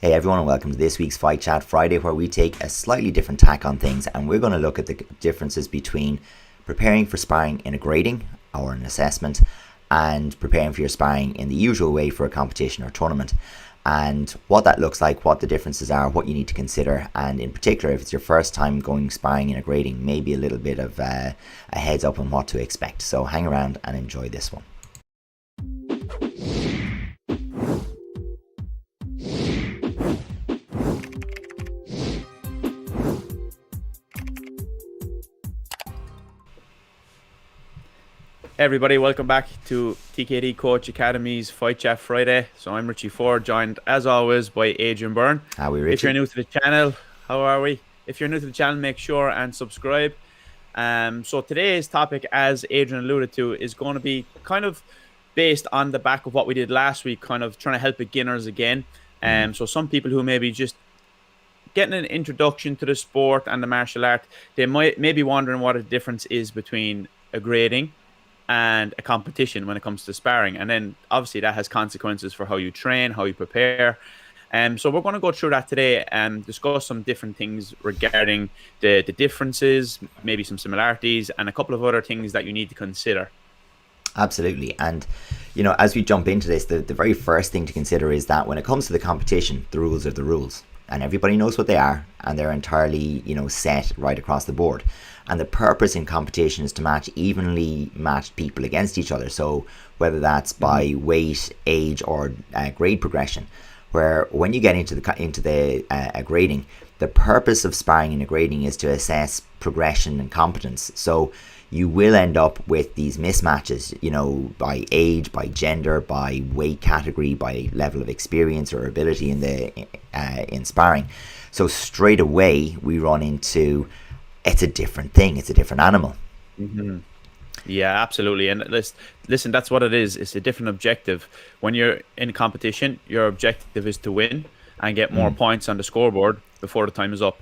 Hey everyone, and welcome to this week's Fight Chat Friday, where we take a slightly different tack on things, and we're going to look at the differences between preparing for sparring in a grading or an assessment and preparing for your sparring in the usual way for a competition or tournament, and what that looks like, what the differences are, what you need to consider, and in particular if it's your first time going sparring in a grading, maybe a little bit of a heads up on what to expect. So hang around and enjoy this one. Hey everybody, welcome back to TKD Coach Academy's Fight Chat Friday. So I'm Richie Forde, joined as always by Adrian Byrne. How are we, Richie? If you're new to the channel, how are we? If you're new to the channel, make sure and subscribe. So today's topic, as Adrian alluded to, is going to be kind of based on the back of what we did last week, kind of trying to help beginners again. So some people who maybe just getting an introduction to the sport and the martial art, they may be wondering what the difference is between a grading and a competition when it comes to sparring. And then obviously that has consequences for how you train, how you prepare. So we're going to go through that today and discuss some different things regarding the differences, maybe some similarities, and a couple of other things that you need to consider. Absolutely. And, you know, as we jump into this, the very first thing to consider is that when it comes to the competition, the rules are the rules. And everybody knows what they are, and they're entirely, set right across the board. And the purpose in competition is to match evenly matched people against each other. So whether that's by weight, age, or grade progression, where when you get into the grading, the purpose of sparring in a grading is to assess progression and competence. So you will end up with these mismatches, by age, by gender, by weight category, by level of experience or ability in sparring. So straight away we run into, it's a different thing, it's a different animal. Yeah, absolutely. And listen, that's what it is. It's a different objective. When you're in competition, your objective is to win and get more points on the scoreboard before the time is up.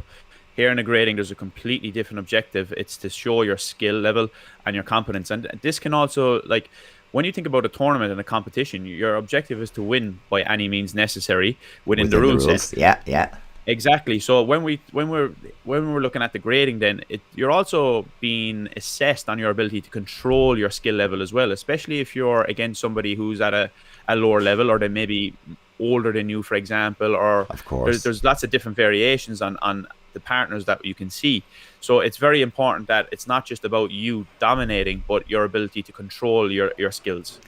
Here in a grading, there's a completely different objective. It's to show your skill level and your competence. And this can also, like, when you think about a tournament and a competition, your objective is to win by any means necessary within the rules set. Yeah. Exactly. So when we're looking at the grading, then you're also being assessed on your ability to control your skill level as well, especially if you're against somebody who's at a lower level, or they may be older than you, for example, or of course there's lots of different variations on the partners that you can see. So it's very important that it's not just about you dominating, but your ability to control your skills.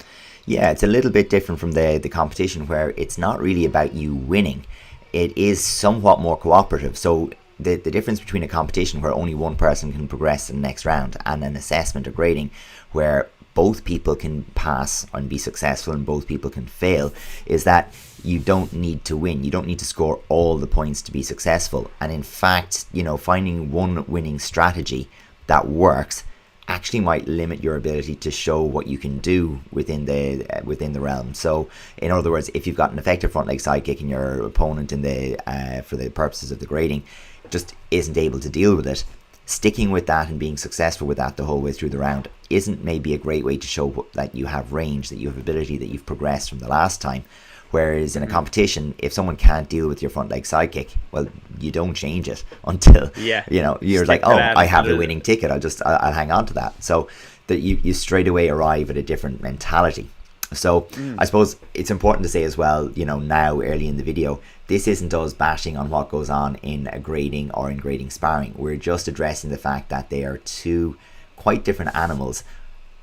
Yeah, it's a little bit different from the competition, where it's not really about you winning. It is somewhat more cooperative. So the difference between a competition where only one person can progress to the next round and an assessment or grading where both people can pass and be successful and both people can fail is that you don't need to win. You don't need to score all the points to be successful. And in fact, finding one winning strategy that works actually might limit your ability to show what you can do within the realm. So in other words, if you've got an effective front leg side kick and your opponent for the purposes of the grading just isn't able to deal with it, sticking with that and being successful with that the whole way through the round isn't maybe a great way to show that you have range, that you have ability, that you've progressed from the last time. Whereas in a competition, if someone can't deal with your front leg side kick, well, you don't change it until you're like, oh, I have the winning ticket. I'll hang on to that. So that you straight away arrive at a different mentality. So I suppose it's important to say as well, now early in the video, this isn't us bashing on what goes on in a grading or in grading sparring. We're just addressing the fact that they are two quite different animals.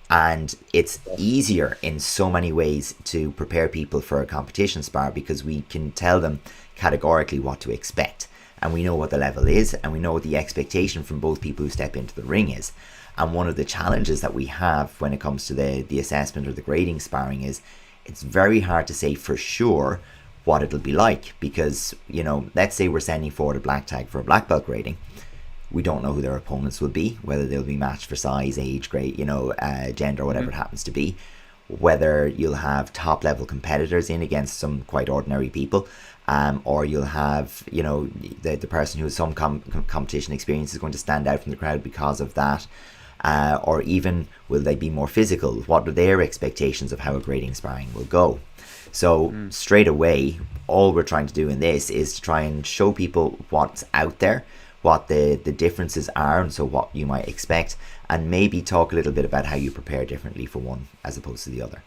And it's easier in so many ways to prepare people for a competition spar because we can tell them categorically what to expect. And we know what the level is, and we know what the expectation from both people who step into the ring is. And one of the challenges that we have when it comes to the assessment or the grading sparring is it's very hard to say for sure what it'll be like because, let's say we're sending forward a black tag for a black belt grading. We don't know who their opponents will be, whether they'll be matched for size, age, grade, gender, whatever it happens to be. Whether you'll have top level competitors in against some quite ordinary people, or you'll have, the person who has some competition experience is going to stand out from the crowd because of that. or even will they be more physical? What are their expectations of how a grading sparring will go? So straight away, all we're trying to do in this is to try and show people what's out there, what the differences are, and so what you might expect, and maybe talk a little bit about how you prepare differently for one as opposed to the other.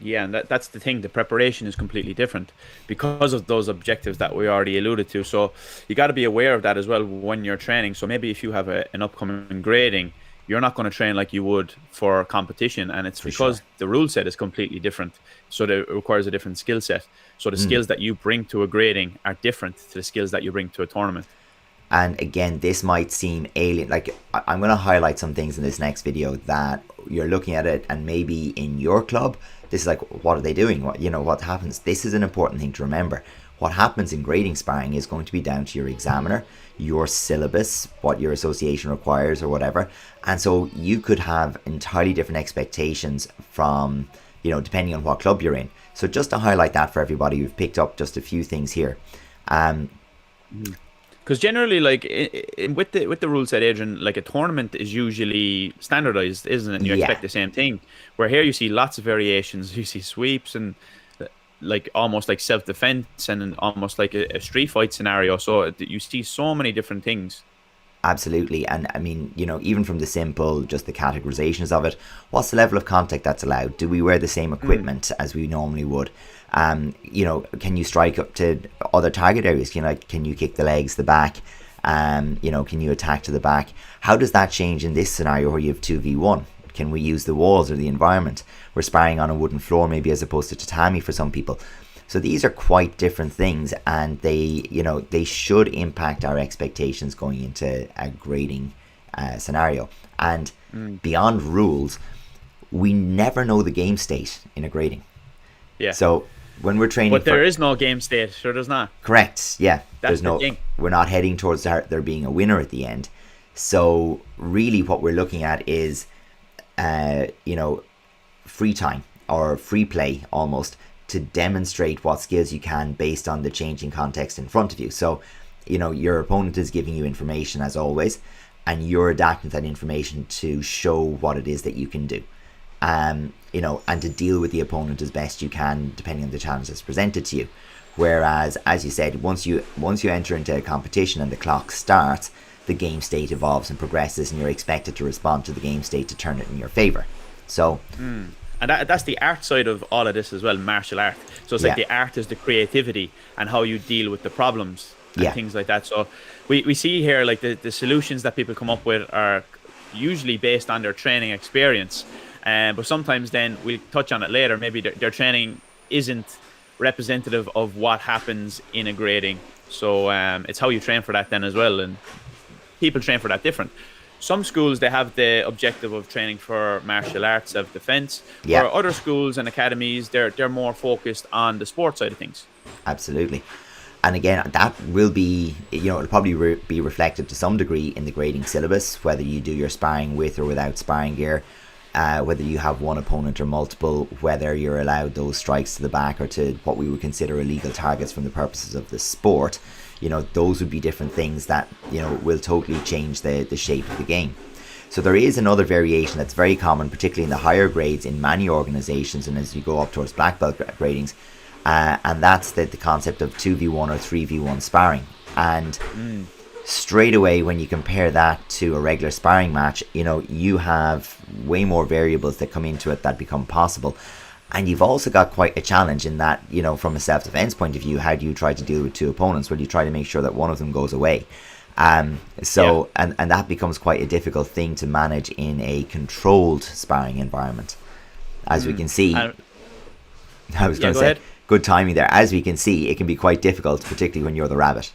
Yeah, and that's the thing. The preparation is completely different because of those objectives that we already alluded to. So you got to be aware of that as well when you're training. So maybe if you have an upcoming grading, you're not going to train like you would for competition, and it's because the rule set is completely different. So it requires a different skill set. So the skills that you bring to a grading are different to the skills that you bring to a tournament. And again, this might seem alien. Like, I'm going to highlight some things in this next video that you're looking at it, and maybe in your club, this is like, what are they doing? What happens? This is an important thing to remember. What happens in grading sparring is going to be down to your examiner, your syllabus, what your association requires or whatever. And so you could have entirely different expectations from, depending on what club you're in. So just to highlight that for everybody, we've picked up just a few things here. Because generally, like with the rule set, Adrian, like a tournament is usually standardized, isn't it? And you expect the same thing. Where here you see lots of variations. You see sweeps and like almost like self-defense and almost like a street fight scenario. So you see so many different things. Absolutely. And I mean, even from the simple, just the categorizations of it, what's the level of contact that's allowed? Do we wear the same equipment as we normally would? Can you strike up to other target areas? Can you kick the legs, the back? Can you attack to the back? How does that change in this scenario where you have 2v1? Can we use the walls or the environment? We're sparring on a wooden floor maybe as opposed to tatami for some people. So these are quite different things, and they should impact our expectations going into a grading scenario. And beyond rules, we never know the game state in a grading. Yeah. So when we're training, but there is no game state. Sure, there's not. Correct. Yeah. That's the thing. We're not heading towards there being a winner at the end. So really, what we're looking at is, free time or free play almost, to demonstrate what skills you can based on the changing context in front of you. So, your opponent is giving you information as always, and you're adapting that information to show what it is that you can do. And to deal with the opponent as best you can, depending on the challenge that's presented to you. Whereas, as you said, once you enter into a competition and the clock starts, the game state evolves and progresses, and you're expected to respond to the game state to turn it in your favor. So. And that's the art side of all of this as well, martial art. So it's like the art is the creativity and how you deal with the problems and things like that. So we see here like the solutions that people come up with are usually based on their training experience. But sometimes then we'll touch on it later. Maybe their training isn't representative of what happens in a grading. So it's how you train for that then as well. And people train for that different. Some schools, they have the objective of training for martial arts, self-defense. Yeah. Or other schools and academies, they're more focused on the sports side of things. Absolutely. And again, that will be, it'll probably be reflected to some degree in the grading syllabus, whether you do your sparring with or without sparring gear, whether you have one opponent or multiple, whether you're allowed those strikes to the back or to what we would consider illegal targets from the purposes of the sport. Those would be different things that, will totally change the shape of the game. So there is another variation that's very common, particularly in the higher grades in many organizations and as you go up towards black belt gradings, and that's the concept of 2v1 or 3v1 sparring. And straight away, when you compare that to a regular sparring match, you have way more variables that come into it that become possible. And you've also got quite a challenge in that, from a self-defense point of view, how do you try to deal with two opponents? Well, you try to make sure that one of them goes away. And that becomes quite a difficult thing to manage in a controlled sparring environment. As we can see, I was going to say, good timing there. As we can see, it can be quite difficult, particularly when you're the rabbit.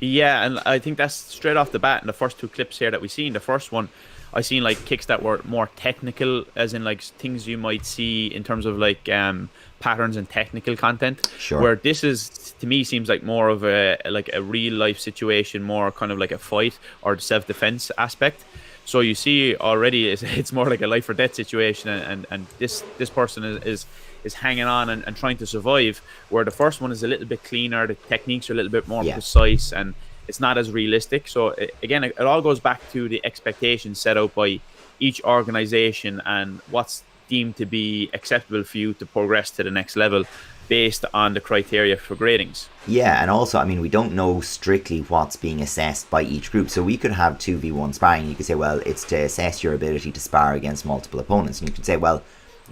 Yeah, and I think that's straight off the bat in the first two clips here that we seen. The first one, I seen like kicks that were more technical, as in like things you might see in terms of like patterns and technical content. Sure. Where this is, to me, seems like more of a real life situation, more kind of like a fight or the self-defense aspect. So you see already it's more like a life or death situation, and this person is hanging on and trying to survive. Where the first one is a little bit cleaner, the techniques are a little bit more precise, and it's not as realistic. So again, it all goes back to the expectations set out by each organization and what's deemed to be acceptable for you to progress to the next level based on the criteria for gradings. Yeah, and also, I mean, we don't know strictly what's being assessed by each group. So we could have 2v1 sparring. You could say, well, it's to assess your ability to spar against multiple opponents. And you could say, well,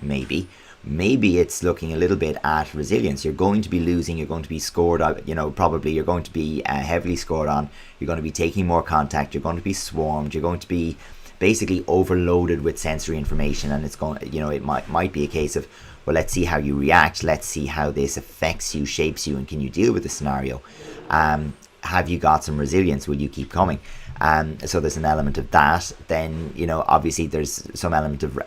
maybe it's looking a little bit at resilience. You're going to be losing, you're going to be scored on, probably you're going to be heavily scored on, you're going to be taking more contact, you're going to be swarmed, you're going to be basically overloaded with sensory information, and it's going, it might be a case of, well, let's see how you react, let's see how this affects you, shapes you, and can you deal with the scenario. Have you got some resilience? Will you keep coming? So there's an element of that. Then, obviously there's some element of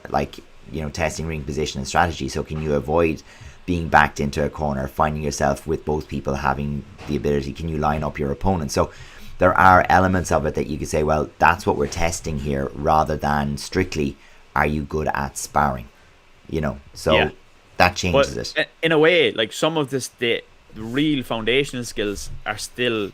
testing ring position and strategy. So can you avoid being backed into a corner, finding yourself with both people having the ability? Can you line up your opponent? So there are elements of it that you could say, well, that's what we're testing here, rather than strictly, are you good at sparring? That changes it. In a way, like some of the real foundational skills are still,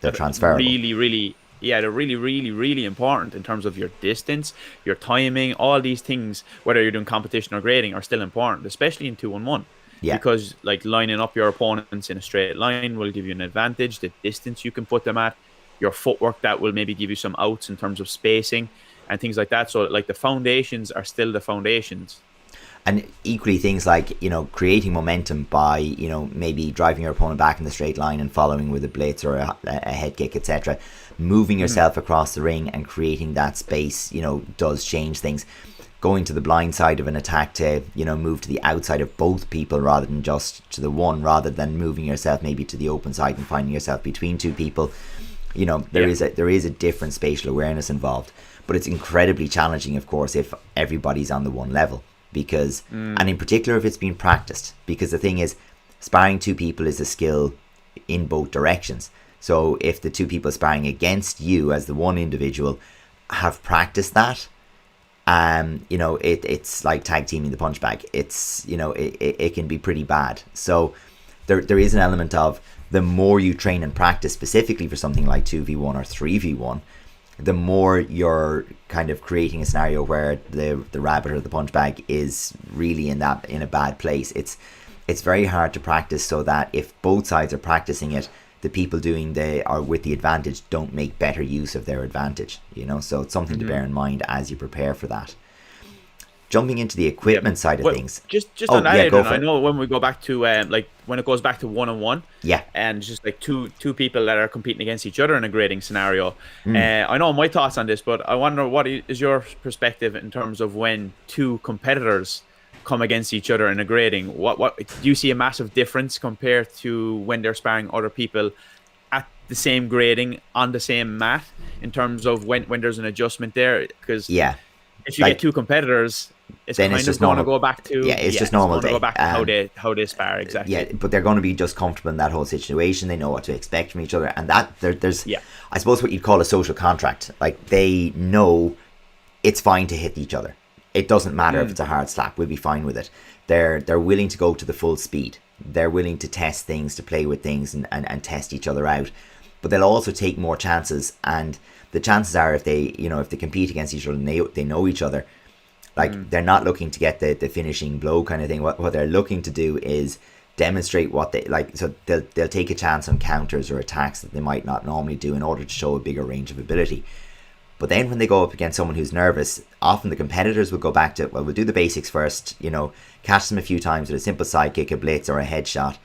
they're transferable. They're really important in terms of your distance, your timing, all these things, whether you're doing competition or grading, are still important, especially in 2-on-1. Yeah. Because lining up your opponents in a straight line will give you an advantage. The distance you can put them at, your footwork, that will maybe give you some outs in terms of spacing and things like that. So the foundations are still the foundations. And equally, things like, creating momentum by, maybe driving your opponent back in the straight line and following with a blitz or a head kick, etc. Moving yourself across the ring and creating that space, does change things. Going to the blind side of an attack to, move to the outside of both people rather than just to the one, rather than moving yourself maybe to the open side and finding yourself between two people. There is a different spatial awareness involved. But it's incredibly challenging, of course, if everybody's on the one level. Because, and in particular if it's been practiced, because the thing is, sparring two people is a skill in both directions. So if the two people sparring against you as the one individual have practiced that, it's like tag teaming the punch bag. It's, it can be pretty bad. So there is an element of, the more you train and practice specifically for something like 2v1 or 3v1, the more you're kind of creating a scenario where the rabbit or the punch bag is really in a bad place. It's very hard to practice, so that if both sides are practicing it, the people with the advantage don't make better use of their advantage. So it's something to bear in mind as you prepare for that. Jumping into the equipment side of things. Just on that, Adrian, I know when we go back to when it goes back to 1-on-1, and just like two people that are competing against each other in a grading scenario. I know my thoughts on this, but I wonder, what is your perspective in terms of when two competitors come against each other in a grading? What do you see a massive difference compared to when they're sparring other people at the same grading on the same mat, in terms of when there's an adjustment there? Because if you get two competitors, it's then kind of going to go back to just normal day. Go back to how they spar, exactly. Yeah, but they're going to be just comfortable in that whole situation. They know what to expect from each other, and that there's I suppose what you'd call a social contract. Like, they know it's fine to hit each other. It doesn't matter if it's a hard slap. We'll be fine with it. They're willing to go to the full speed. They're willing to test things, to play with things, and test each other out. But they'll also take more chances, and the chances are, if they compete against each other and they know each other, they're not looking to get the finishing blow kind of thing. What they're looking to do is demonstrate what they like. So they'll take a chance on counters or attacks that they might not normally do in order to show a bigger range of ability. But then when they go up against someone who's nervous, often the competitors will go back to, well, we'll do the basics first, catch them a few times with a simple side kick, a blitz, or a headshot.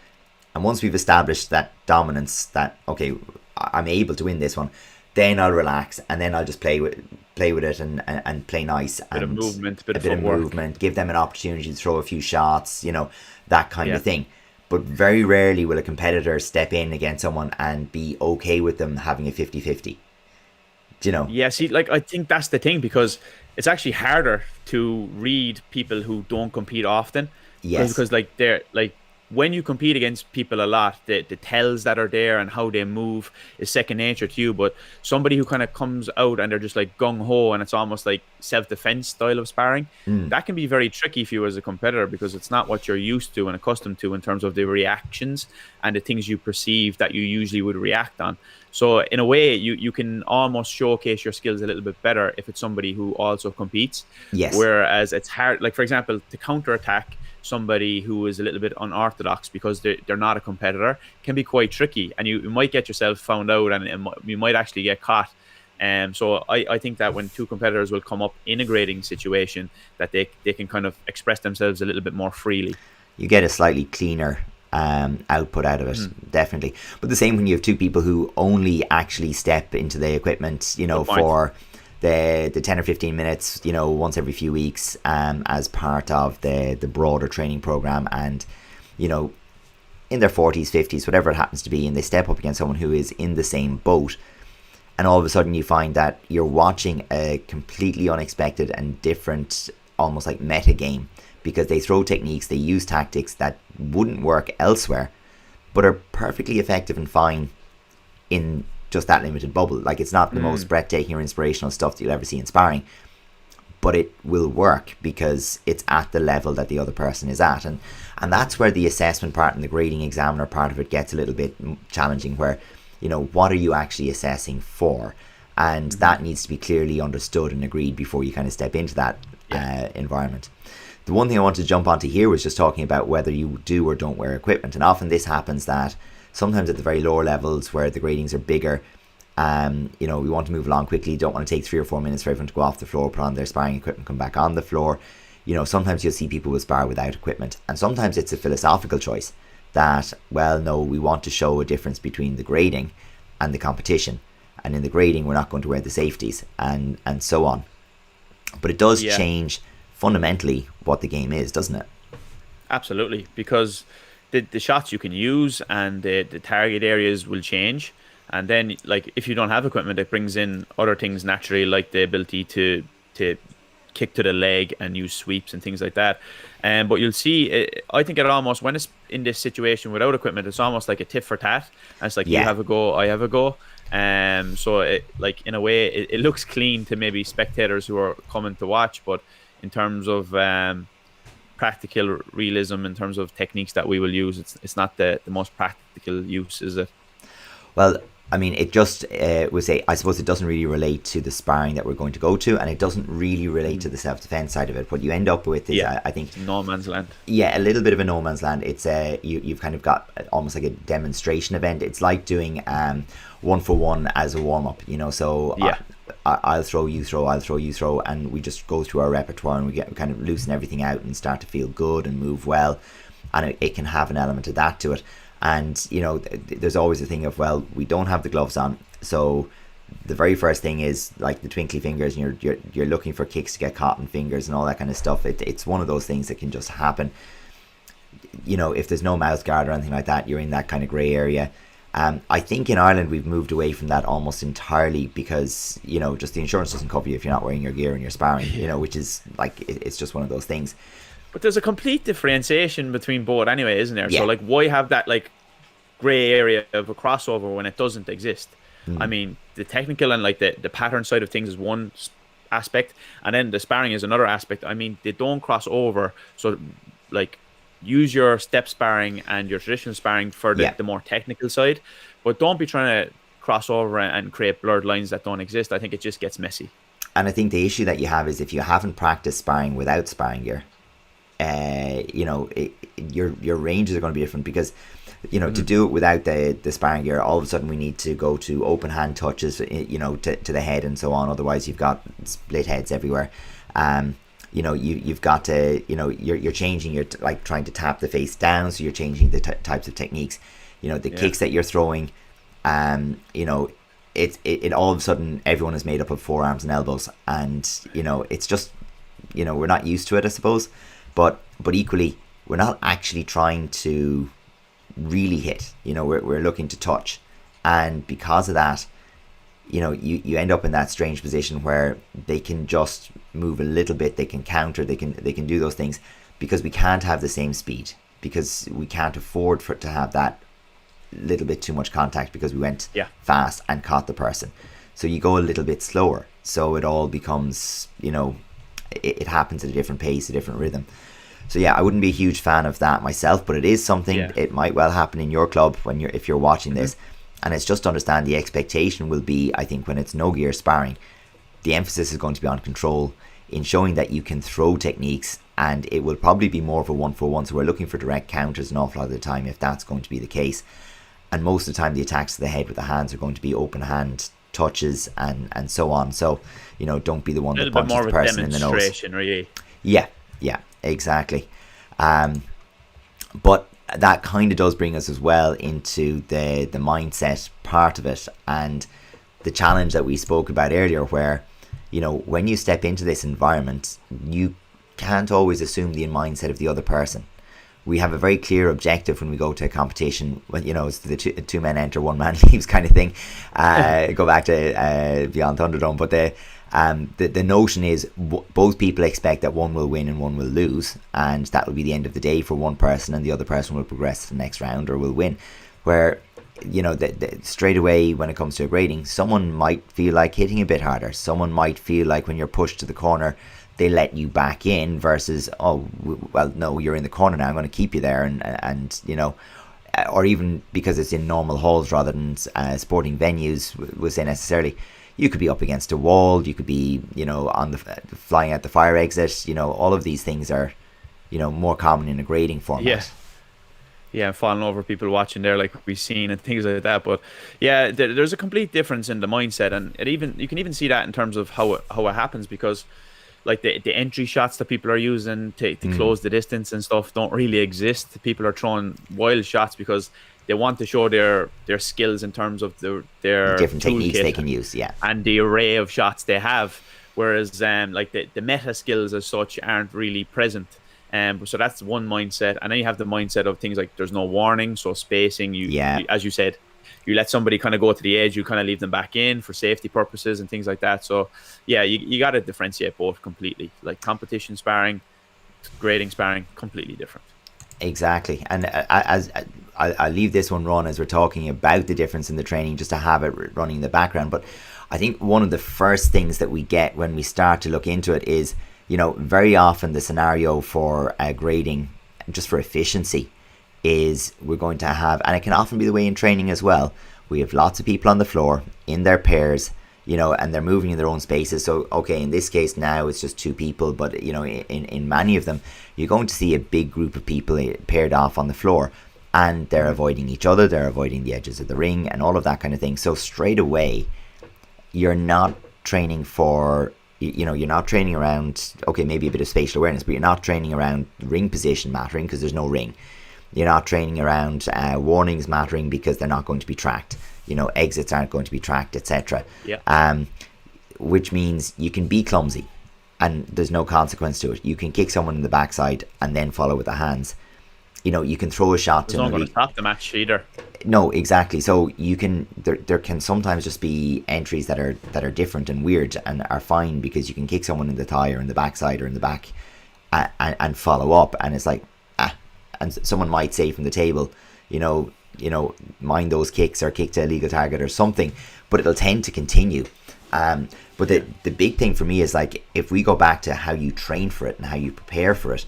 And once we've established that dominance, that, okay, I'm able to win this one, then I'll relax, and then I'll just play with it and play nice. A bit of movement, a bit of movement, give them an opportunity to throw a few shots, that kind of thing. But very rarely will a competitor step in against someone and be okay with them having a 50-50. Yeah, see, I think that's the thing, because it's actually harder to read people who don't compete often. Yes. Because they're when you compete against people a lot, the tells that are there and how they move is second nature to you. But somebody who kind of comes out and they're just like gung ho and it's almost like self-defense style of sparring, Mm. that can be very tricky for you as a competitor, because it's not what you're used to and accustomed to in terms of the reactions and the things you perceive that you usually would react on. So in a way, you can almost showcase your skills a little bit better if it's somebody who also competes. Yes. Whereas it's hard, like for example, to counterattack somebody who is a little bit unorthodox because they're not a competitor can be quite tricky, and you might get yourself found out, and you might actually get caught. So I think that when two competitors will come up in a grading situation, that they can kind of express themselves a little bit more freely. You get a slightly cleaner output out of it, definitely. But the same when you have two people who only actually step into the equipment, for the 10 or 15 minutes, once every few weeks, as part of the broader training program, and in their 40s, 50s, whatever it happens to be, and they step up against someone who is in the same boat, and all of a sudden you find that you're watching a completely unexpected and different, almost like meta game, because they throw techniques, they use tactics that wouldn't work elsewhere, but are perfectly effective and fine in just that limited bubble. Like, it's not the most breathtaking or inspirational stuff that you'll ever see in sparring, but it will work because it's at the level that the other person is at. And that's where the assessment part and the grading examiner part of it gets a little bit challenging, where, what are you actually assessing for? And that needs to be clearly understood and agreed before you kind of step into that environment. The one thing I wanted to jump onto here was just talking about whether you do or don't wear equipment. And often this happens that sometimes at the very lower levels where the gradings are bigger, we want to move along quickly, don't want to take 3 or 4 minutes for everyone to go off the floor, put on their sparring equipment, come back on the floor. Sometimes you'll see people will spar without equipment, and sometimes it's a philosophical choice that, well, no, we want to show a difference between the grading and the competition, and in the grading we're not going to wear the safeties, and so on. But it does change fundamentally what the game is, doesn't it? Absolutely, because the shots you can use and the target areas will change. And then, like, if you don't have equipment, it brings in other things naturally, like the ability to kick to the leg and use sweeps and things like that. But you'll see, I think it almost, when it's in this situation without equipment, it's almost like a tit for tat. And it's like, you have a go, I have a go. So in a way, it looks clean to maybe spectators who are coming to watch, but in terms of practical realism, in terms of techniques that we will use, it's not the most practical use, is it? Well, I mean, it just would say, I suppose it doesn't really relate to the sparring that we're going to go to, and it doesn't really relate to the self-defense side of it. What you end up with is, I think, no man's land. Yeah, a little bit of a no man's land. It's you've kind of got almost like a demonstration event. It's like doing 1-for-1 as a warm-up, so I'll throw, you throw, I'll throw, you throw, and we just go through our repertoire and we kind of loosen everything out and start to feel good and move well, and it can have an element of that to it. And there's always a thing of, well, we don't have the gloves on, so the very first thing is like the twinkly fingers, and you're looking for kicks to get caught in fingers and all that kind of stuff. It's one of those things that can just happen. If there's no mouth guard or anything like that, you're in that kind of grey area. I think in Ireland we've moved away from that almost entirely, because just the insurance doesn't cover you if you're not wearing your gear and you're sparring, which is like, it's just one of those things. But there's a complete differentiation between both anyway, isn't there? So like, why have that like grey area of a crossover when it doesn't exist? I mean, the technical and like the pattern side of things is one aspect, and then the sparring is another aspect. I mean, they don't cross over. So like, use your step sparring and your traditional sparring for the more technical side, but don't be trying to cross over and create blurred lines that don't exist. I think it just gets messy. And I think the issue that you have is, if you haven't practiced sparring without sparring gear, your ranges are going to be different, because to do it without the sparring gear, all of a sudden we need to go to open hand touches, to the head and so on. Otherwise you've got split heads everywhere. You've got to, you're changing, you're like trying to tap the face down, so you're changing the types of techniques. The kicks that you're throwing, it all of a sudden everyone is made up of forearms and elbows, and it's just, we're not used to it, I suppose. But equally, we're not actually trying to really hit. We're looking to touch, and because of that, you end up in that strange position where they can just move a little bit, they can counter, they can do those things, because we can't have the same speed. because we can't afford for it to have that little bit too much contact, because we went fast and caught the person. So you go a little bit slower, so it all becomes, you know, it happens at a different pace, a different rhythm. So yeah, I wouldn't be a huge fan of that myself, but it is something, it might well happen in your club when if you're watching this. And it's just to understand the expectation will be, I think, when it's no gear sparring, the emphasis is going to be on control, in showing that you can throw techniques, and it will probably be more of a 1-for-1. So we're looking for direct counters an awful lot of the time, if that's going to be the case. And most of the time the attacks to the head with the hands are going to be open hand touches and so on. So, you know, don't be the one that punches the person in the nose. Really. Yeah, exactly. But that kind of does bring us as well into the mindset part of it, and the challenge that we spoke about earlier, where, you know, when you step into this environment, you can't always assume the mindset of the other person. We have a very clear objective when we go to a competition. When, you know, it's the two men enter, one man leaves kind of thing. Go back to Beyond Thunderdome, but the notion is both people expect that one will win and one will lose, and that will be the end of the day for one person, and the other person will progress to the next round or will win. Where, you know, straight away when it comes to a grading, someone might feel like hitting a bit harder. Someone might feel like when you're pushed to the corner, they let you back in, versus, oh, well, no, you're in the corner now, I'm going to keep you there, and you know, or even because it's in normal halls rather than sporting venues, we'll say necessarily, you could be up against a wall, you could be, you know, on the flying out the fire exit. You know, all of these things are, you know, more common in a grading format. Yeah, falling over people watching there, like we've seen, and things like that. But yeah, there's a complete difference in the mindset, and you can even see that in terms of how it happens, because like the entry shots that people are using to close the distance and stuff don't really exist. People are throwing wild shots because they want to show their skills in terms of their different techniques they can use, and the array of shots they have. Whereas like the meta skills as such aren't really present. So that's one mindset, and then you have the mindset of things like there's no warning, so spacing. You as you said, you let somebody kind of go to the edge, you kind of leave them back in for safety purposes and things like that. So yeah, you got to differentiate both completely. Like competition sparring, grading sparring, completely different. Exactly. And as I'll leave this one run as we're talking about the difference in the training, just to have it running in the background. But I think one of the first things that we get when we start to look into it is, you know, very often the scenario for grading, just for efficiency, is we're going to have, and it can often be the way in training as well, we have lots of people on the floor in their pairs, you know, and they're moving in their own spaces. So okay, in this case now it's just two people, but you know, in many of them you're going to see a big group of people paired off on the floor, and they're avoiding each other, they're avoiding the edges of the ring and all of that kind of thing. So straight away you're not training for, you know, you're not training around, okay, maybe a bit of spatial awareness, but you're not training around ring position mattering because there's no ring. You're not training around warnings mattering because they're not going to be tracked. You know, exits aren't going to be tracked, etc. Which means you can be clumsy and there's no consequence to it. You can kick someone in the backside and then follow with the hands. You know, you can throw a shot to not going to stop the match either. No, exactly. So you can, there can sometimes just be entries that are different and weird and are fine, because you can kick someone in the thigh or in the backside or in the back and follow up, and it's like, and someone might say from the table, you know, mind those kicks, or kick to a legal target or something, but it'll tend to continue. But the big thing for me is, like, if we go back to how you train for it and how you prepare for it,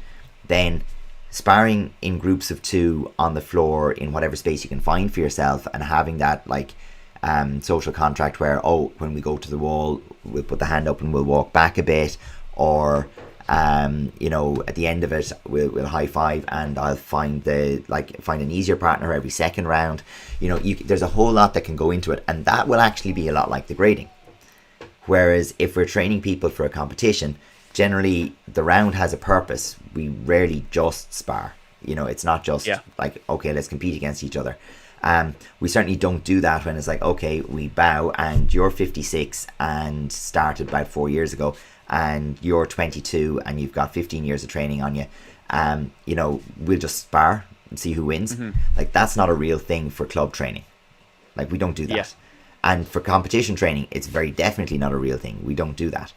then sparring in groups of two on the floor in whatever space you can find for yourself, and having that like social contract where, oh, when we go to the wall, we'll put the hand up and we'll walk back a bit, or you know, at the end of it we'll high five, and I'll find an easier partner every second round. You know, there's a whole lot that can go into it, and that will actually be a lot like the grading. Whereas if we're training people for a competition, generally the round has a purpose. We rarely just spar. You know, it's not just like, okay, let's compete against each other. We certainly don't do that when it's like, okay, we bow and you're 56 and started about 4 years ago, and you're 22 and you've got 15 years of training on you. You know, we'll just spar and see who wins. Like, that's not a real thing for club training. Like, we don't do that. And for competition training, it's very definitely not a real thing. We don't do that.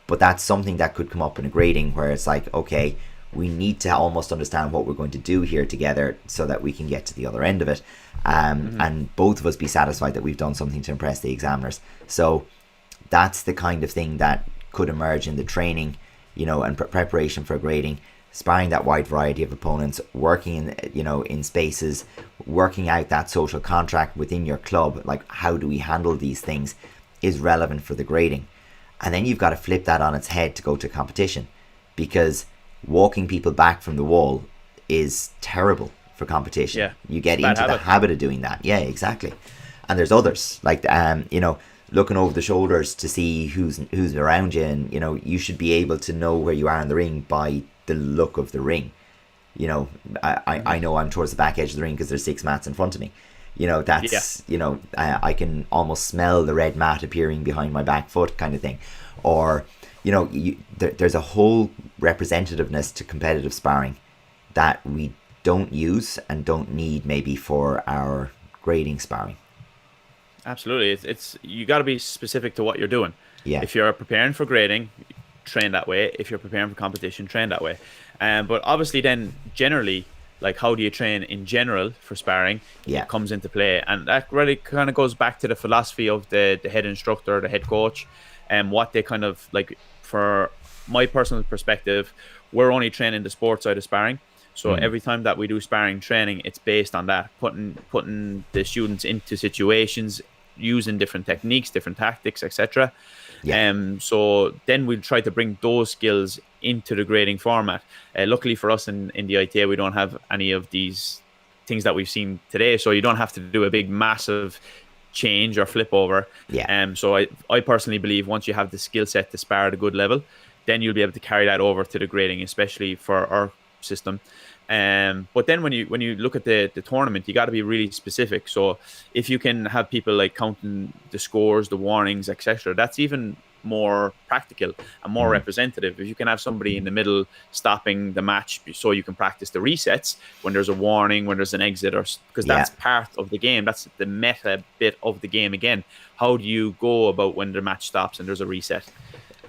But that's something that could come up in a grading where it's like, okay, we need to almost understand what we're going to do here together so that we can get to the other end of it, and both of us be satisfied that we've done something to impress the examiners. So that's the kind of thing that could emerge in the training, and preparation for grading, sparring that wide variety of opponents, working in spaces, working out that social contract within your club, like how do we handle these things, is relevant for the grading. And then you've got to flip that on its head to go to competition, because walking people back from the wall is terrible for competition. Yeah, you get into the habit of doing that. Yeah, exactly. And there's others, like looking over the shoulders to see who's around you, and you should be able to know where you are in the ring by the look of the ring. I know I'm towards the back edge of the ring because there's 6 mats in front of me. That's I can almost smell the red mat appearing behind my back foot, kind of thing. Or there's a whole representativeness to competitive sparring that we don't use and don't need maybe for our grading sparring. Absolutely. It's you got to be specific to what you're doing. Yeah. If you're preparing for grading, train that way. If you're preparing for competition, train that way. But obviously then generally, like, how do you train in general for sparring? Yeah. It comes into play. And that really kind of goes back to the philosophy of the head instructor, the head coach, and what they kind of like. For my personal perspective, we're only training the sports side of sparring. So every time that we do sparring training, it's based on that, putting the students into situations, using different techniques, different tactics, etc. Yeah. So then we'll try to bring those skills into the grading format. Luckily for us in the ITA, we don't have any of these things that we've seen today. So you don't have to do a big, massive change or flip over. Yeah. So I personally believe once you have the skill set to spar at a good level, then you'll be able to carry that over to the grading, especially for our system. But then when you look at the tournament, you got to be really specific. So if you can have people like counting the scores, the warnings, etc., that's even more practical and more representative. If you can have somebody in the middle stopping the match so you can practice the resets when there's a warning, when there's an exit, or because that's part of the game. That's the meta bit of the game again. How do you go about when the match stops and there's a reset?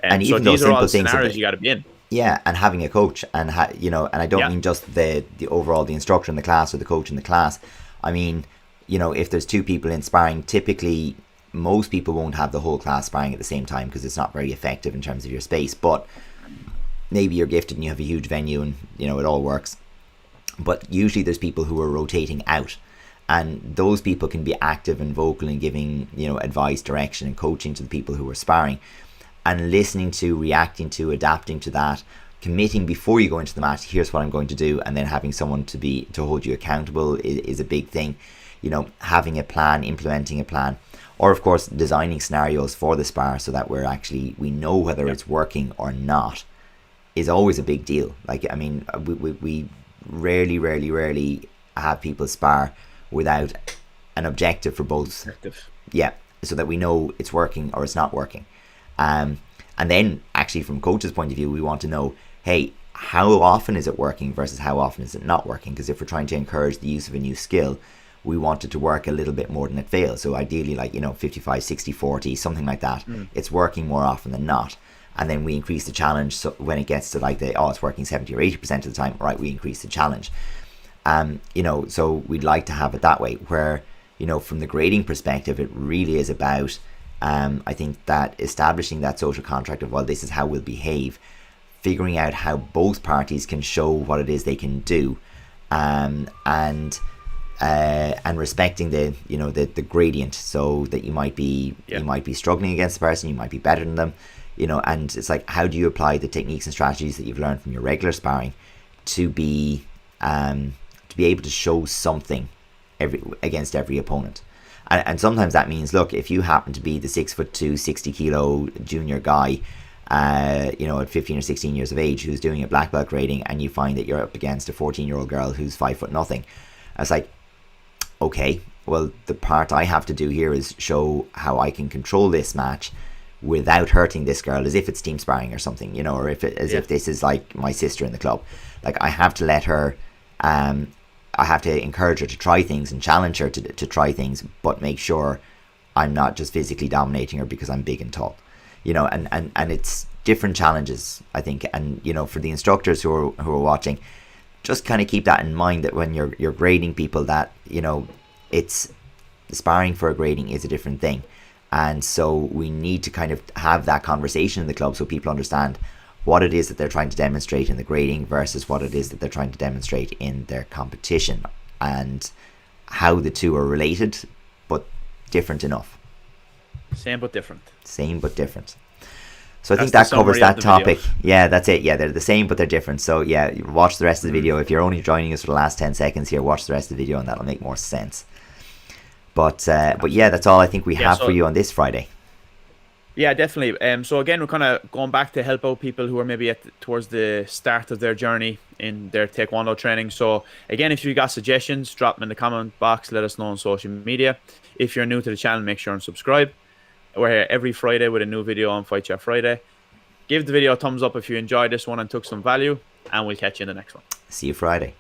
And so even these those are all simple scenarios things you got to be in. Yeah, and having a coach, and and I don't mean just the overall, the instructor in the class or the coach in the class. I mean, if there's 2 people in sparring, typically most people won't have the whole class sparring at the same time because it's not very effective in terms of your space. But maybe you're gifted and you have a huge venue and it all works. But usually there's people who are rotating out, and those people can be active and vocal in giving advice, direction, and coaching to the people who are sparring. And listening to, reacting to, adapting to that, committing before you go into the match, here's what I'm going to do, and then having someone to hold you accountable is a big thing. Having a plan, implementing a plan, or of course designing scenarios for the spar so that we know whether it's working or not, is always a big deal. Like, I mean, we rarely have people spar without an objective for both. Yeah, so that we know it's working or it's not working. And then actually from coach's point of view, we want to know, hey, how often is it working versus how often is it not working? Because if we're trying to encourage the use of a new skill, we want it to work a little bit more than it fails. So ideally, like 55, 60, 40, something like that. It's working more often than not. And then we increase the challenge. So when it gets to it's working 70 or 80% of the time, right, we increase the challenge. So we'd like to have it that way, where from the grading perspective, it really is about I think that establishing that social contract of, well, this is how we'll behave, figuring out how both parties can show what it is they can do, and respecting the gradient, so that you might be struggling against the person, you might be better than them, and it's like, how do you apply the techniques and strategies that you've learned from your regular sparring to be able to show something against every opponent. And sometimes that means, look, if you happen to be the 6'2", 60 kilo junior guy, at 15 or 16 years of age, who's doing a black belt grading, and you find that you're up against a 14-year-old girl who's 5'0", I was like, okay, well, the part I have to do here is show how I can control this match without hurting this girl, as if it's team sparring or something, or if this is like my sister in the club. Like, I have to let her, I have to encourage her to try things and challenge her to try things, but make sure I'm not just physically dominating her because I'm big and tall, and it's different challenges, I think. And you know, for the instructors who are watching, just kind of keep that in mind, that when you're grading people, that you know, it's sparring for a grading is a different thing. And so we need to kind of have that conversation in the club so people understand what it is that they're trying to demonstrate in the grading versus what it is that they're trying to demonstrate in their competition, and how the two are related but different enough. Same but different. Same but different. So I think that covers that topic. Video. Yeah, that's it. Yeah, they're the same but they're different. So yeah, watch the rest of the video. If you're only joining us for the last 10 seconds here, watch the rest of the video and that'll make more sense. But yeah, that's all I think we have for you on this Friday. Yeah, definitely. So again, we're kind of going back to help out people who are maybe towards the start of their journey in their Taekwondo training. So again, if you got suggestions, drop them in the comment box. Let us know on social media. If you're new to the channel, make sure and subscribe. We're here every Friday with a new video on Fight Chat Friday. Give the video a thumbs up if you enjoyed this one and took some value, and we'll catch you in the next one. See you Friday.